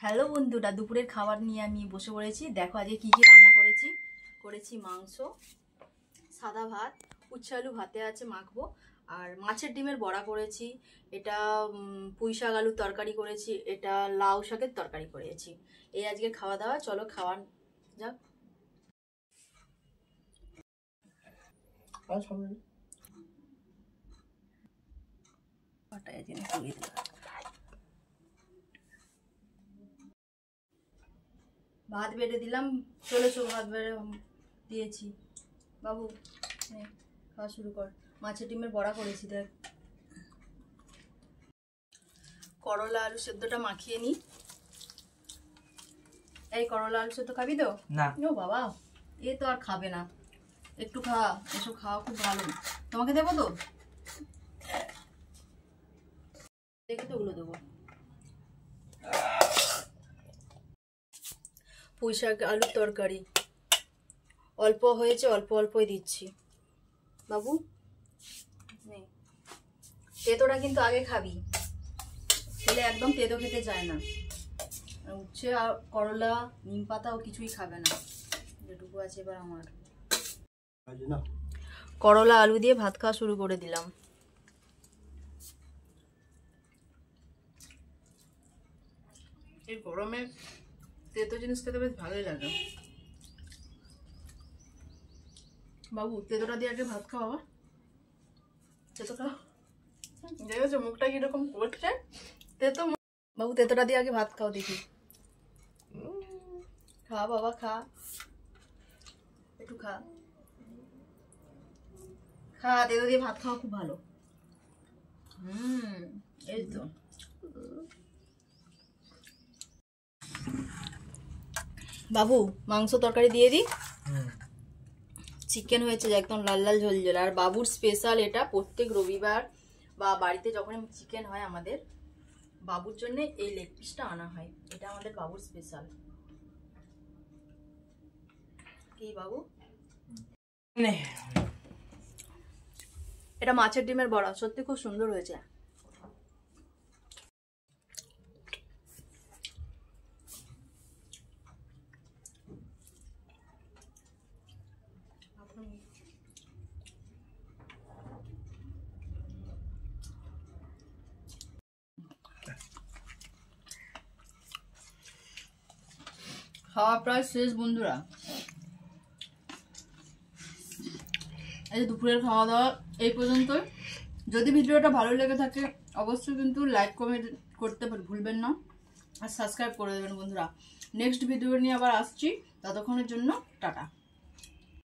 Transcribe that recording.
Hello বন্ধুরা, দুপুরের খাবার নিয়ে আমি বসে পড়েছি। দেখো আজকে কি কি রান্না করেছি মাংস, সাদা ভাত, উচ্ছে আলু ভাতে আছে মাখবো, আর মাছের ডিমের বড়া করেছি। এটা পুঁই শাক আলুর তরকারি করেছি, এটা লাউ শাকের তরকারি করেছি। এই আজকে খাওয়া দাওয়া, চলো খাওয়া যাক। ভাত বেড়ে দিলাম, চলেছো ভাত বেড়ে দিয়েছি। বাবু খাওয়া শুরু কর। মাছের ডিমের বড়া করেছি, দেখ। করলা আলু সেদ্ধটা মাখিয়ে নি। এই করলা আলু সেদ্ধ খাবি তো? না। ও বাবা, এ তো আর খাবে না। একটু খা, এসব খাওয়া খুব ভালো। তোমাকে দেবো তো, দেখে তো ওগুলো দেবো। পুঁই শাক আলুর তরকারি অল্প হয়েছে, অল্প অল্পই দিচ্ছি। বাবু তেতোটা কিন্তু আগে খাবি, ছেলে একদম তেতো খেতে চায় না। উচ্ছে আর করলা নিম পাতাও কিছুই খাবে না। যেটুকু আছে এবার আমার। করলা আলু দিয়ে ভাত খাওয়া শুরু করে দিলাম। এই গরমে তেতো জিনিস খেতে বেশ ভালোই লাগে। বাবু তেতোটা দিয়ে আগে ভাত খাওয়া। তেতো খাও, দেখেছো মুখটা কিরকম করছে। তেতো বাবু, তেতোটা দিয়ে আগে ভাত খাও দেখি। খা বাবা, খা, একটু খা খা। তেতো দিয়ে ভাত খাওয়া খুব ভালো। এই তো বাবু, মাংস তরকারি দিয়ে দি। চিকেন হয়েছে একদম লাল লাল ঝোল ঝোল। আর বাবুর স্পেশাল এটা, প্রত্যেক রবিবার বা বাড়িতে যখন চিকেন হয় আমাদের, বাবুর জন্য এই লেগ পিসটা আনা হয়। এটা আমাদের বাবুর স্পেশাল। কি বাবু, এটা মাছের ডিমের বড়া, সত্যি খুব সুন্দর হয়েছে। খাওয়া প্রায় শেষ বন্ধুরা। এই দুপুরের খাওয়া দাওয়া এই পর্যন্তই। যদি ভিডিওটা ভালো লেগে থাকে অবশ্যই কিন্তু লাইক কমেন্ট করতে ভুলবেন না, আর সাবস্ক্রাইব করে দেবেন বন্ধুরা। নেক্সট ভিডিও নিয়ে আবার আসছি, ততক্ষণের জন্য টাটা।